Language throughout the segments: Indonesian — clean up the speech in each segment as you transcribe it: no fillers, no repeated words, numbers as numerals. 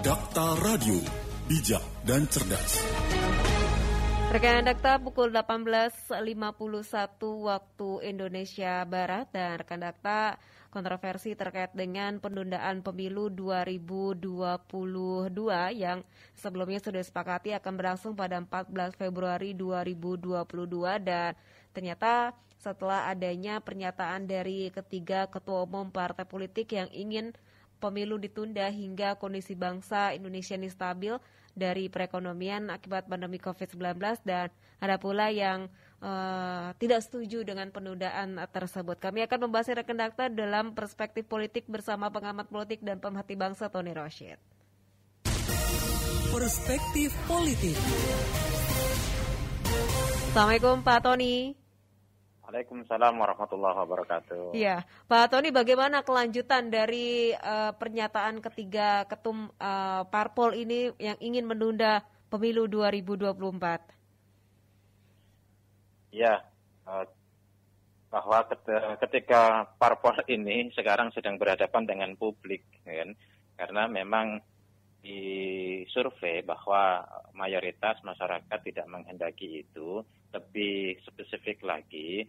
Dakta Radio, bijak dan cerdas. Rekan Dakta pukul 18.51 waktu Indonesia Barat, dan rekan Dakta, kontroversi terkait dengan penundaan pemilu 2022 yang sebelumnya sudah disepakati akan berlangsung pada 14 Februari 2022, dan ternyata setelah adanya pernyataan dari ketiga ketua umum partai politik yang ingin pemilu ditunda hingga kondisi bangsa Indonesia ini stabil dari perekonomian akibat pandemi COVID-19, dan ada pula yang tidak setuju dengan penundaan tersebut. Kami akan membahas rekan Dakta dalam perspektif politik bersama pengamat politik dan pemerhati bangsa Tony Rashid. Perspektif politik. Assalamualaikum Pak Tony. Waalaikumsalam warahmatullahi wabarakatuh. Iya, Pak Tony, bagaimana kelanjutan dari pernyataan ketiga ketum parpol ini yang ingin menunda pemilu 2024? Ya, bahwa ketika parpol ini sekarang sedang berhadapan dengan publik, kan? Karena memang di survei bahwa mayoritas masyarakat tidak menghendaki itu. Lebih spesifik lagi,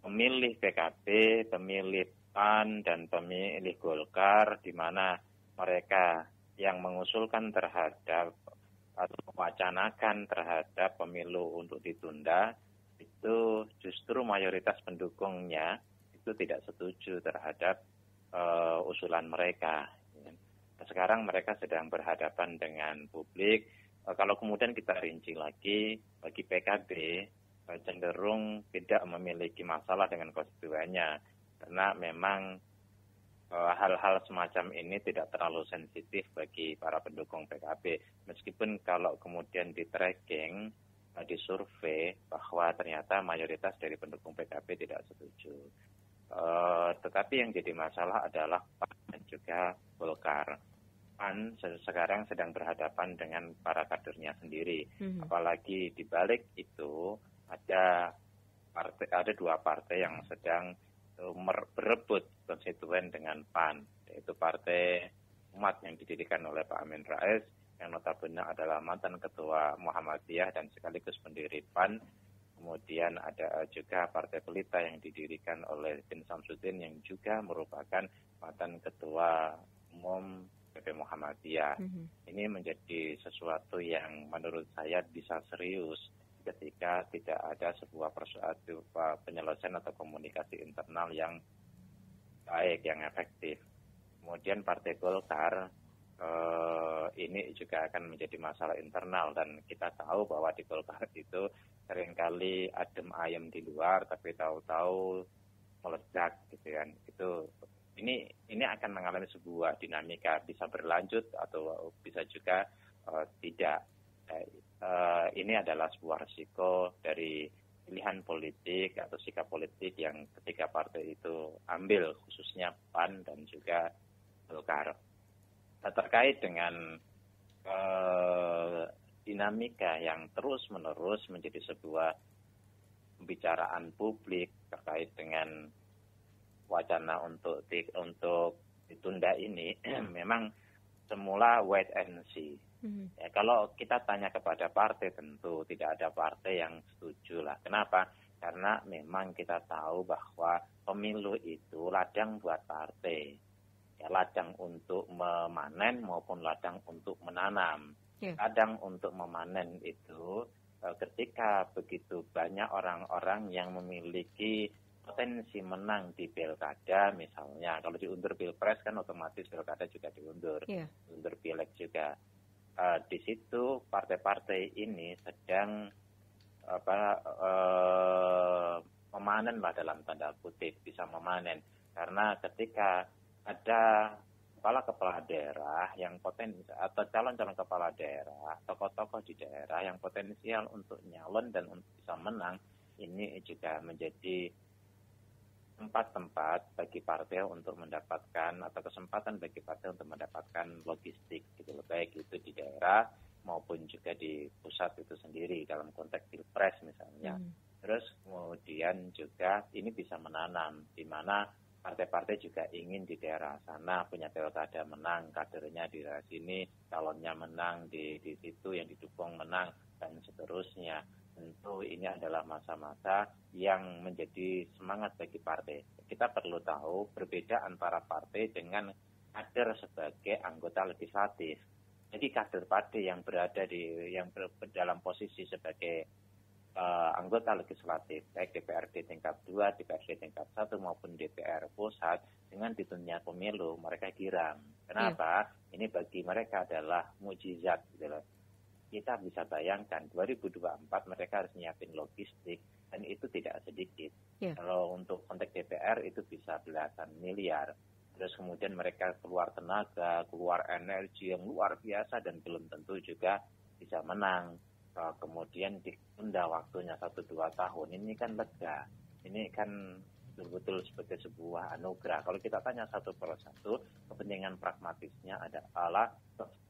pemilih PKB, pemilih PAN, dan pemilih Golkar, di mana mereka yang mengusulkan terhadap atau mewacanakan terhadap pemilu untuk ditunda, itu justru mayoritas pendukungnya itu tidak setuju terhadap usulan mereka. Sekarang mereka sedang berhadapan dengan publik. Kalau kemudian kita rinci lagi, bagi PKB cenderung tidak memiliki masalah dengan konstituennya, karena memang hal-hal semacam ini tidak terlalu sensitif bagi para pendukung PKB. Meskipun kalau kemudian di tracking, di survei bahwa ternyata mayoritas dari pendukung PKB tidak setuju. Tetapi yang jadi masalah adalah PAN dan juga Golkar. PAN sekarang sedang berhadapan dengan para kadernya sendiri. Apalagi di balik itu ada dua partai yang sedang berebut konstituen dengan PAN, yaitu Partai Umat yang didirikan oleh Pak Amin Rais, yang notabene adalah mantan ketua Muhammadiyah dan sekaligus pendiri PAN. Kemudian ada juga Partai Pelita yang didirikan oleh Din Samsudin yang juga merupakan mantan ketua umum PP Muhammadiyah. Ini menjadi sesuatu yang menurut saya bisa serius ketika tidak ada sebuah penyelesaian atau komunikasi internal yang baik, yang efektif. Kemudian Partai Golkar ini juga akan menjadi masalah internal, dan kita tahu bahwa di Golkar itu seringkali adem ayem di luar, tapi tahu-tahu meledak gitu kan. Ini akan mengalami sebuah dinamika, bisa berlanjut atau bisa juga tidak. Ini adalah sebuah risiko dari pilihan politik atau sikap politik yang ketiga partai itu ambil, khususnya PAN dan juga Golkar. Terkait dengan dinamika yang terus-menerus menjadi sebuah pembicaraan publik terkait dengan wacana untuk ditunda ini, memang semula wait and see. Ya, kalau kita tanya kepada partai, tentu tidak ada partai yang setuju lah. Kenapa? Karena memang kita tahu bahwa pemilu itu ladang buat partai. Ya, ladang untuk memanen maupun ladang untuk menanam. Ladang untuk memanen itu ketika begitu banyak orang-orang yang memiliki potensi menang di pilkada, misalnya kalau diundur pilpres kan otomatis pilkada juga diundur, undur pileg juga. Di situ partai-partai ini sedang memanen lah, dalam tanda kutip, bisa memanen, karena ketika ada kepala daerah yang potensi atau calon-calon kepala daerah, tokoh-tokoh di daerah yang potensial untuk nyalon dan untuk bisa menang, ini juga menjadi tempat-tempat bagi partai untuk mendapatkan, atau kesempatan bagi partai untuk mendapatkan logistik gitu, baik itu di daerah maupun juga di pusat itu sendiri dalam konteks pilpres misalnya. Terus kemudian juga ini bisa menanam, di mana partai-partai juga ingin di daerah sana punya pilkada menang, kadernya di daerah sini, calonnya menang di situ, yang didukung menang, dan seterusnya. Tentu ini adalah masa-masa yang menjadi semangat bagi partai. Kita perlu tahu berbeda antara partai dengan kader sebagai anggota legislatif. Jadi kader partai yang berada dalam posisi sebagai anggota legislatif, baik DPRD tingkat 2, DPRD tingkat 1 maupun DPR pusat, dengan ditundanya pemilu, mereka girang. Kenapa? Ini bagi mereka adalah mukjizat. Gitu loh. Kita bisa bayangkan 2024 mereka harus nyiapin logistik, dan itu tidak sedikit. Kalau untuk konteks DPR itu bisa belasan miliar. Terus kemudian mereka keluar tenaga, keluar energi yang luar biasa, dan belum tentu juga bisa menang. Kemudian ditunda waktunya 1-2 tahun, ini kan lega, ini kan betul-betul sebagai sebuah anugerah. Kalau kita tanya satu persatu, kepentingan pragmatisnya adalah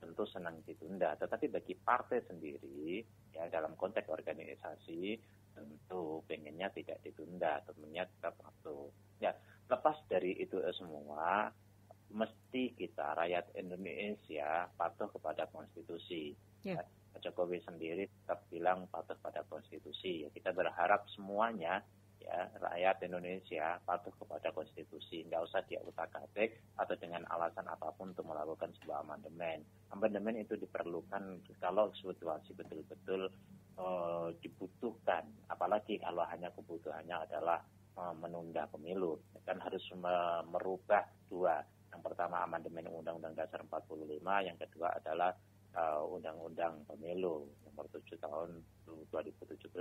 tentu senang ditunda, tetapi bagi partai sendiri, ya dalam konteks organisasi, tentu pengennya tidak ditunda, tentunya tetap waktu. Ya, lepas dari itu semua, mesti kita rakyat Indonesia patuh kepada konstitusi. Pak Jokowi sendiri tetap bilang patuh pada konstitusi. Kita berharap semuanya, ya rakyat Indonesia patuh kepada konstitusi. Nggak usah dia utak-atik atau dengan alasan apapun untuk melakukan sebuah amandemen. Amandemen itu diperlukan kalau situasi betul-betul dibutuhkan. Apalagi kalau hanya kebutuhannya adalah menunda pemilu. Kan harus merubah dua. Yang pertama amandemen Undang-Undang Dasar 45, yang kedua adalah Undang-Undang Pemilu nomor 7 tahun 2017.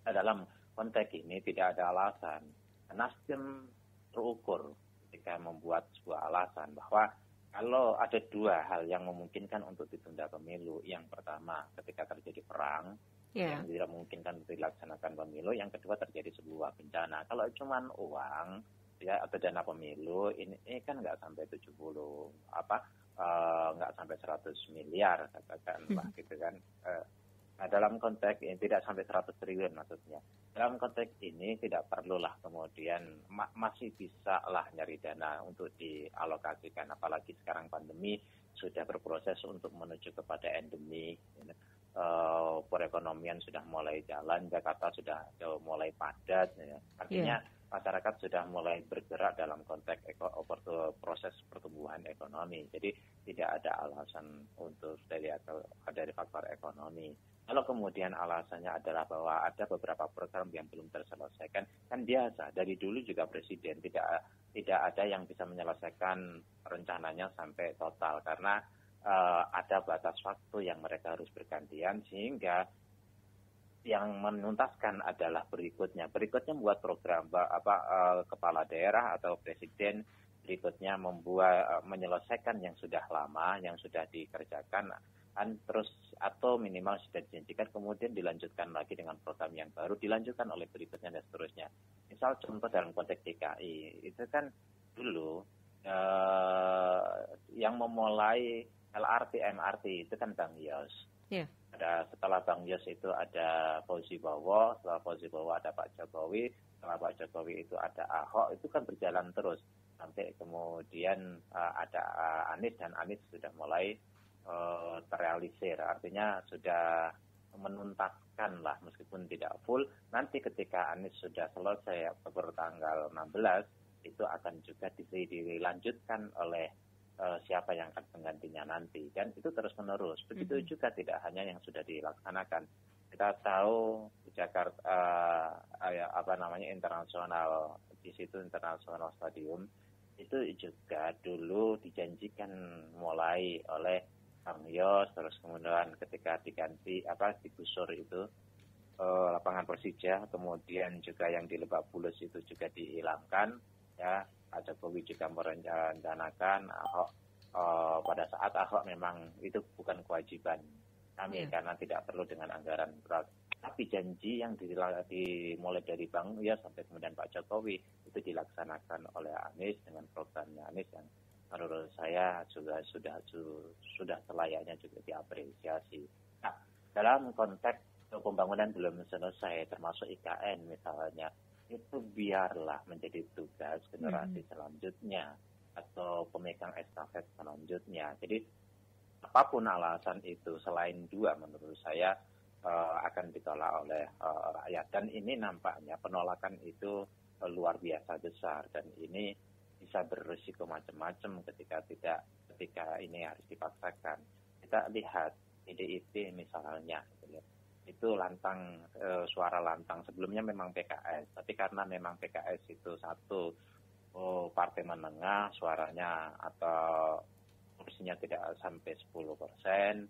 Dalam konteks ini tidak ada alasan. Nasdem terukur ketika membuat sebuah alasan bahwa kalau ada dua hal yang memungkinkan untuk ditunda pemilu. Yang pertama, ketika terjadi perang, yang tidak memungkinkan untuk dilaksanakan pemilu. Yang kedua, terjadi sebuah bencana. Kalau cuma uang, ya atau dana pemilu, ini kan nggak sampai 70 nggak sampai 100 miliar katakanlah gitu kan. Nah, dalam konteks ini tidak sampai 100 triliun maksudnya. Dalam konteks ini tidak perlulah kemudian masih bisa lah nyari dana untuk dialokasikan, apalagi sekarang pandemi sudah berproses untuk menuju kepada endemi. Perekonomian sudah mulai jalan, Jakarta sudah mulai padat, ya. Artinya masyarakat sudah mulai bergerak dalam konteks proses pertumbuhan ekonomi. Jadi tidak ada alasan untuk dari faktor ekonomi. Kalau kemudian alasannya adalah bahwa ada beberapa program yang belum terselesaikan, kan biasa. Dari dulu juga Presiden tidak ada yang bisa menyelesaikan rencananya sampai total karena ada batas waktu yang mereka harus bergantian, sehingga yang menuntaskan adalah berikutnya. Berikutnya membuat program kepala daerah atau presiden, berikutnya menyelesaikan yang sudah lama, yang sudah dikerjakan, terus atau minimal sudah dijanjikan, kemudian dilanjutkan lagi dengan program yang baru, dilanjutkan oleh berikutnya dan seterusnya. Misal contoh dalam konteks DKI, itu kan dulu yang memulai LRT, MRT itu kan Bang Yos. Setelah Bang Yos itu ada Fauzi Bowo, setelah Fauzi Bowo ada Pak Jokowi, setelah Pak Jokowi itu ada Ahok, itu kan berjalan terus sampai kemudian ada Anies, dan Anies sudah mulai terrealisir, artinya sudah menuntaskan lah meskipun tidak full. Nanti ketika Anies sudah selesai per tanggal 16 itu akan juga dilanjutkan oleh siapa yang akan penggantinya nanti, dan itu terus menerus. Begitu juga tidak hanya yang sudah dilaksanakan. Kita tahu Jakarta internasional, di situ internasional stadium itu juga dulu dijanjikan mulai oleh Bang Yos, terus kemudian ketika diganti digusur itu lapangan Persija, kemudian juga yang di Lebak Bulus itu juga dihilangkan, ya. Pak Jokowi juga merencanakan Ahok, pada saat Ahok memang itu bukan kewajiban kami karena tidak perlu dengan anggaran berat. Tapi janji yang dimulai dari Bang Yos sampai kemudian Pak Jokowi itu dilaksanakan oleh Anies dengan programnya Anies yang menurut saya sudah selayaknya juga diapresiasi. Nah, dalam konteks pembangunan belum selesai, termasuk IKN misalnya. itu biarlah menjadi tugas generasi selanjutnya atau pemegang estafet selanjutnya. Jadi apapun alasan itu selain dua menurut saya akan ditolak oleh rakyat. Dan ini nampaknya penolakan itu luar biasa besar dan ini bisa berisiko macam-macam ketika ini harus dipaksakan. Kita lihat PDIP misalnya, itu lantang suara lantang sebelumnya memang PKS, tapi karena memang PKS itu satu partai menengah, suaranya atau kursinya tidak sampai 10%,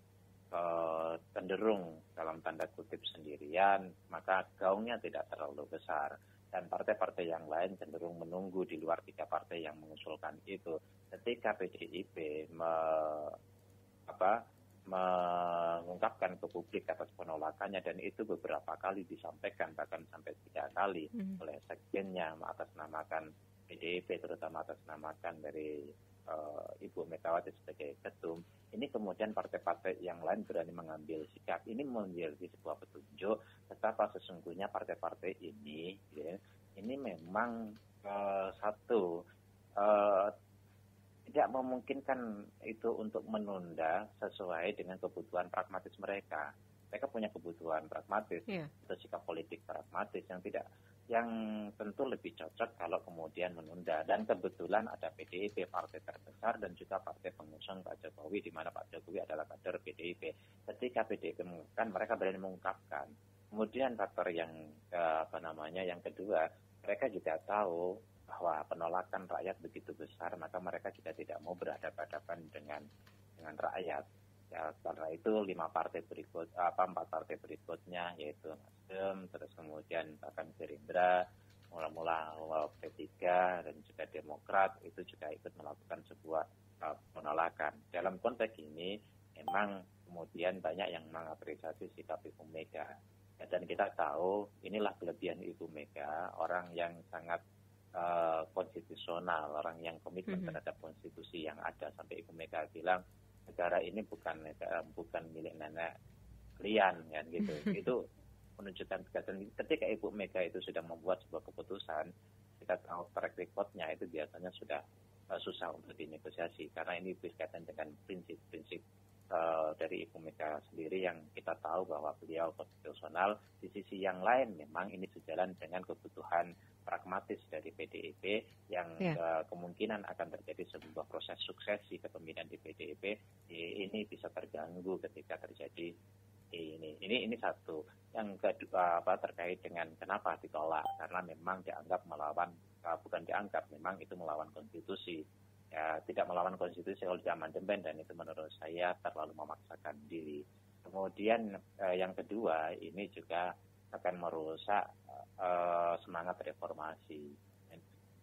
cenderung dalam tanda kutip sendirian, maka gaungnya tidak terlalu besar. Dan partai-partai yang lain cenderung menunggu di luar 3 partai yang mengusulkan itu. Ketika PDIP mengungkapkan ke publik atas penolakannya, dan itu beberapa kali disampaikan, bahkan sampai 3 kali oleh sekjennya mengatasnamakan PDIP, terutama atasnamakan dari Ibu Megawati sebagai ketum. Ini kemudian partai-partai yang lain berani mengambil sikap. Ini menjadi sebuah petunjuk betapa sesungguhnya partai-partai ini, ini memang tidak memungkinkan itu untuk menunda sesuai dengan kebutuhan pragmatis mereka. Mereka punya kebutuhan pragmatis, atau sikap politik pragmatis yang tentu lebih cocok kalau kemudian menunda. Dan kebetulan ada PDIP, partai terbesar, dan juga partai pengusung Pak Jokowi, di mana Pak Jokowi adalah kader PDIP. Ketika PDIP mengungkapkan, mereka berani mengungkapkan. Kemudian faktor yang yang kedua, mereka juga tahu bahwa penolakan rakyat begitu besar, maka mereka juga tidak mau berhadapan-hadapan dengan rakyat. Ya, karena itu 4 partai berikutnya, yaitu Nasdem, terus kemudian bahkan Gerindra, mula-mula P3 dan juga Demokrat, itu juga ikut melakukan sebuah penolakan. Dalam konteks ini, memang kemudian banyak yang mengapresiasi sikap Ibu Mega. Ya, dan kita tahu, inilah kelebihan Ibu Mega, orang yang sangat konstitusional, orang yang komitmen terhadap konstitusi yang ada. Sampai Ibu Mega bilang, negara ini bukan milik nenek kalian, kan gitu. Itu menunjukkan ketika Ibu Mega itu sudah membuat sebuah keputusan, kita tahu track record-nya itu biasanya sudah susah untuk dinegosiasi, karena ini berkaitan dengan prinsip-prinsip dari Ibu Mega sendiri yang kita tahu bahwa beliau konstitusional. Di sisi yang lain memang ini sejalan dengan kebutuhan pragmatis dari PDIP yang kemungkinan akan terjadi sebuah proses suksesi kepemimpinan di PDIP ini bisa terganggu ketika terjadi ini satu. Yang kedua terkait dengan kenapa ditolak, karena memang dianggap memang itu melawan konstitusi. Ya, tidak melawan konstitusi kalau di amandemen, dan itu menurut saya terlalu memaksakan diri. Kemudian yang kedua, ini juga akan merusak semangat reformasi.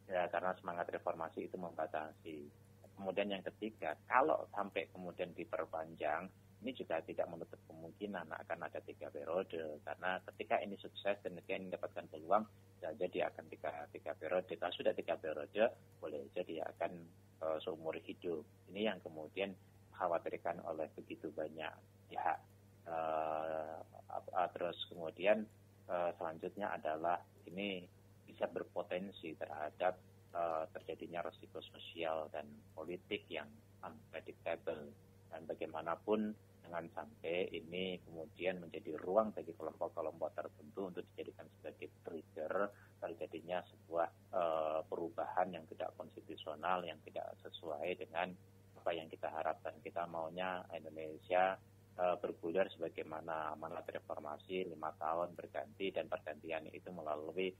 Ya, karena semangat reformasi itu membatasi. Kemudian yang ketiga, kalau sampai kemudian diperpanjang, ini juga tidak menutup kemungkinan akan ada 3 periode. Karena ketika ini sukses dan ketika ini mendapatkan peluang, jadi akan 3 periode. Kalau sudah 3 periode, boleh jadi akan seumur hidup. Ini yang kemudian dikhawatirkan oleh begitu banyak pihak. Terus kemudian selanjutnya adalah ini bisa berpotensi terhadap terjadinya resiko sosial dan politik yang unpredictable. Dan bagaimanapun jangan sampai ini kemudian menjadi ruang bagi kelompok-kelompok tertentu untuk dijadikan sebagai trigger terjadinya sebuah perubahan yang tidak konstitusional, yang tidak sesuai dengan apa yang kita harapkan. Kita maunya Indonesia bergulir sebagaimana amanat reformasi 5 tahun berganti, dan pergantian itu melalui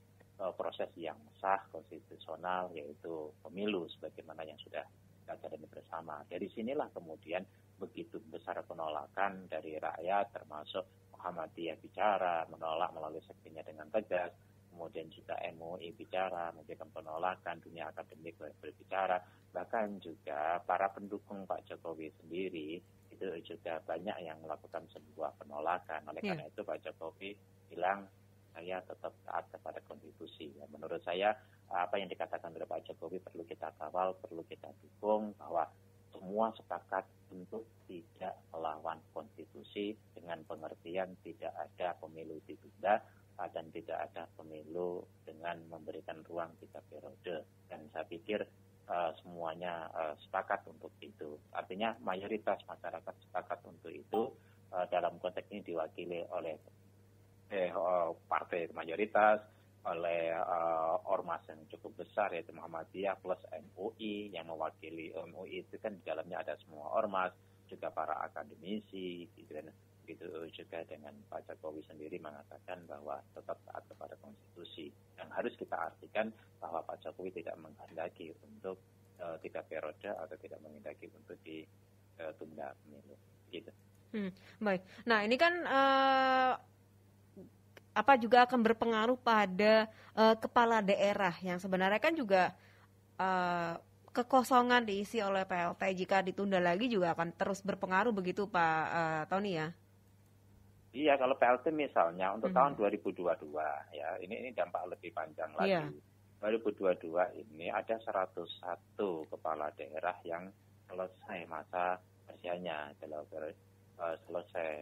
proses yang sah konstitusional, yaitu pemilu sebagaimana yang sudah kita jalani bersama. Dari sinilah kemudian begitu besar penolakan dari rakyat, termasuk Muhammadiyah bicara, menolak melalui sekjennya dengan tegas, kemudian juga MUI bicara, memberikan penolakan, dunia akademik berbicara, bahkan juga para pendukung Pak Jokowi sendiri itu juga banyak yang melakukan sebuah penolakan. Oleh karena itu Pak Jokowi bilang, saya tetap taat kepada konstitusi. Ya, menurut saya apa yang dikatakan oleh Pak Jokowi perlu kita kawal, perlu kita dukung, bahwa semua sepakat untuk tidak melawan konstitusi dengan pengertian tidak ada pemilu ditunda, dan tidak ada pemilu dengan memberikan ruang 3 periode. Dan saya pikir semuanya sepakat untuk itu. Artinya mayoritas masyarakat sepakat untuk itu. Dalam konteks ini diwakili oleh partai mayoritas, oleh ormas yang cukup besar yaitu Muhammadiyah plus MUI, yang mewakili MUI itu kan di dalamnya ada semua ormas, juga para akademisi, gitu, dan begitu juga dengan Pak Jokowi sendiri mengatakan bahwa tetap taat kepada konstitusi. Yang harus kita artikan bahwa Pak Jokowi tidak menghendaki untuk 3 periode atau tidak menghendaki untuk ditunda pemilu. Gitu. Baik. Nah ini kan juga akan berpengaruh pada kepala daerah yang sebenarnya kan juga kekosongan diisi oleh PLT. Jika ditunda lagi juga akan terus berpengaruh begitu Pak Tony ya? Iya, kalau PLT misalnya untuk tahun 2022 ya, ini dampak lebih panjang lagi. Yeah. 2022 ini ada 101 kepala daerah yang selesai masa kerjanya, selesai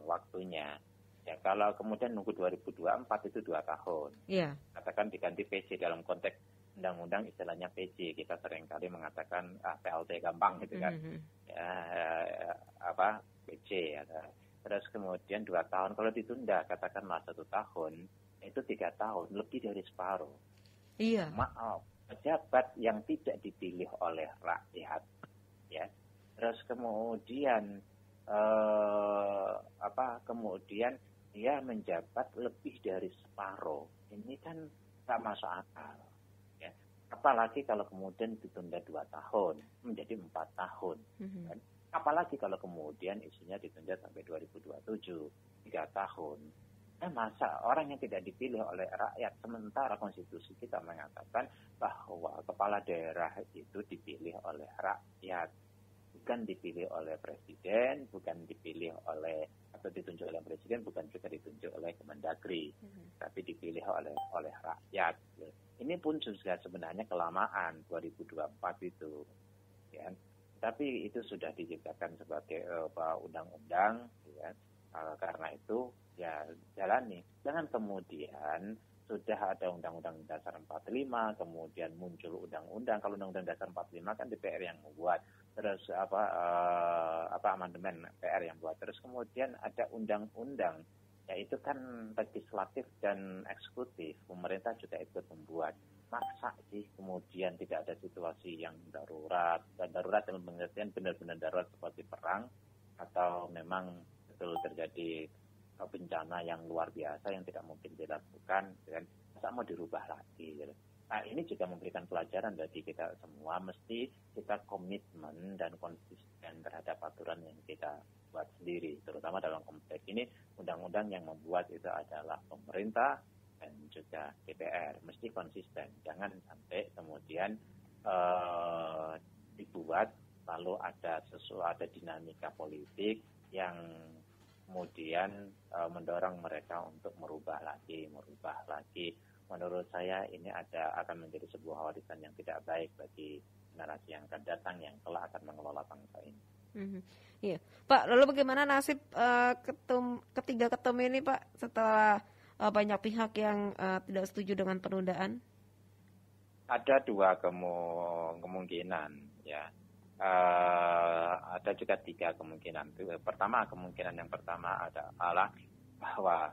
waktunya. Ya, kalau kemudian nunggu 2024 itu 2 tahun. Yeah. Katakan diganti PJ dalam konteks undang-undang istilahnya PJ. Kita seringkali mengatakan PLT gampang gitu kan. PJ ya. Terus kemudian 2 tahun. Kalau ditunda katakanlah 1 tahun, itu 3 tahun, lebih dari separuh. Iya. Maaf, pejabat yang tidak dipilih oleh rakyat, ya. Terus kemudian kemudian dia menjabat lebih dari separuh. Ini kan tak masuk akal, ya. Apalagi kalau kemudian ditunda 2 tahun menjadi 4 tahun, kan? Apalagi kalau kemudian isunya ditunda sampai 2027, 3 tahun. Masa orang yang tidak dipilih oleh rakyat, sementara konstitusi kita mengatakan bahwa kepala daerah itu dipilih oleh rakyat, bukan dipilih oleh presiden, bukan dipilih oleh atau ditunjuk oleh presiden, bukan juga ditunjuk oleh Kemendagri, tapi dipilih oleh rakyat. Ini pun juga sebenarnya kelamaan 2024 itu, ya. Tapi itu sudah diciptakan sebagai undang-undang, ya. Karena itu ya jalani. Jangan kemudian sudah ada Undang-Undang Dasar 45, kemudian muncul undang-undang. Kalau Undang-Undang Dasar 45 kan DPR yang membuat, terus amandemen PR yang buat. Terus kemudian ada undang-undang, yaitu kan legislatif dan eksekutif. Pemerintah juga ikut membuat. Masa sih kemudian tidak ada situasi yang darurat, dan darurat dalam pengertian benar-benar darurat seperti perang, atau memang betul terjadi bencana yang luar biasa yang tidak mungkin dilakukan, dan masa mau dirubah lagi. Gitu. Nah, ini juga memberikan pelajaran bagi kita semua, mesti kita komitmen dan konsisten terhadap aturan yang kita buat sendiri, terutama dalam konteks ini undang-undang yang membuat itu adalah pemerintah dan juga DPR, mesti konsisten, jangan sampai kemudian dibuat lalu ada dinamika politik yang kemudian mendorong mereka untuk merubah lagi. Menurut saya ini akan menjadi sebuah warisan yang tidak baik bagi generasi yang akan datang yang kelak akan mengelola bangsa ini. Iya, Pak. Lalu bagaimana nasib ketiga ketum ini, Pak, setelah banyak pihak yang tidak setuju dengan penundaan? Ada 2 kemungkinan, ya. Ada juga 3 kemungkinan. Kemungkinan yang pertama adalah bahwa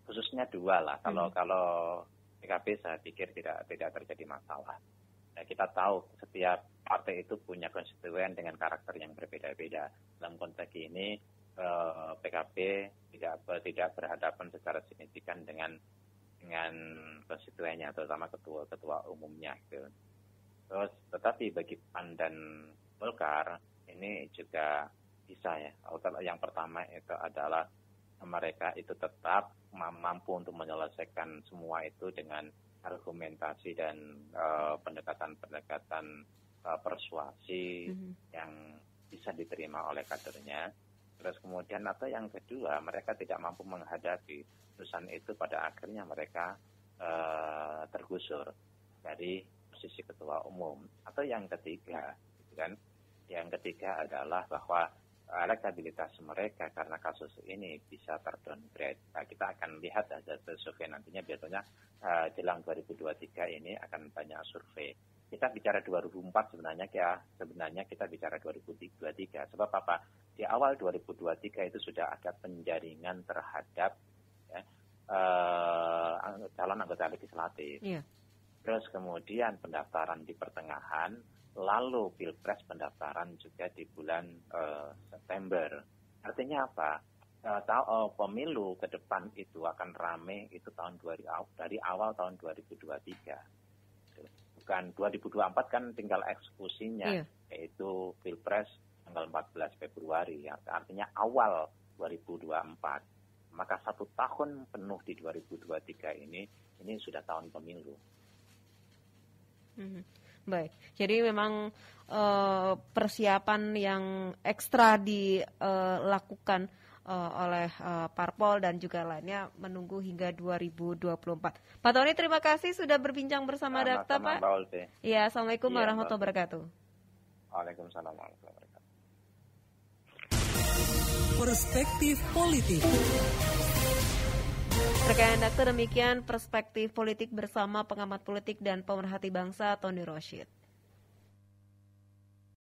khususnya 2 lah. Kalau PKB saya pikir tidak terjadi masalah. Nah, kita tahu setiap partai itu punya konstituen dengan karakter yang berbeda-beda. Dalam konteks ini PKB tidak berhadapan secara signifikan dengan konstituennya, terutama ketua umumnya. Gitu. Terus, tetapi bagi PAN dan Golkar ini juga bisa ya. Yang pertama itu adalah mereka itu tetap mampu untuk menyelesaikan semua itu dengan argumentasi dan pendekatan persuasi yang bisa diterima oleh kadernya. Terus kemudian atau yang kedua, mereka tidak mampu menghadapi urusan itu, pada akhirnya mereka tergusur dari posisi ketua umum. Atau yang ketiga, gitu kan? Yang ketiga adalah bahwa elektabilitas mereka karena kasus ini bisa terdowngrade. Nah, kita akan lihat hasil survei nantinya, biasanya jelang 2023 ini akan banyak survei. Kita bicara 2004 sebenarnya kita bicara 2023. Sebab apa? Di awal 2023 itu sudah ada penjaringan terhadap calon anggota legislatif. Yeah. Terus kemudian pendaftaran di pertengahan, lalu Pilpres pendaftaran juga di bulan September. Artinya apa? Pemilu ke depan itu akan rame itu dari awal tahun 2023. Bukan 2024 kan tinggal eksekusinya, yaitu Pilpres tanggal 14 Februari. Artinya awal 2024. Maka 1 tahun penuh di 2023 ini sudah tahun pemilu. Baik, jadi memang persiapan yang ekstra dilakukan oleh parpol dan juga lainnya menunggu hingga 2024. Pak Tony, terima kasih sudah berbincang bersama Dakta, Pak. Ya, Assalamualaikum warahmatullahi wabarakatuh. Waalaikumsalam warahmatullahi wabarakatuh. Perspektif politik. Rekan Dakta, demikian perspektif politik bersama pengamat politik dan pemerhati bangsa Tony Rosyid.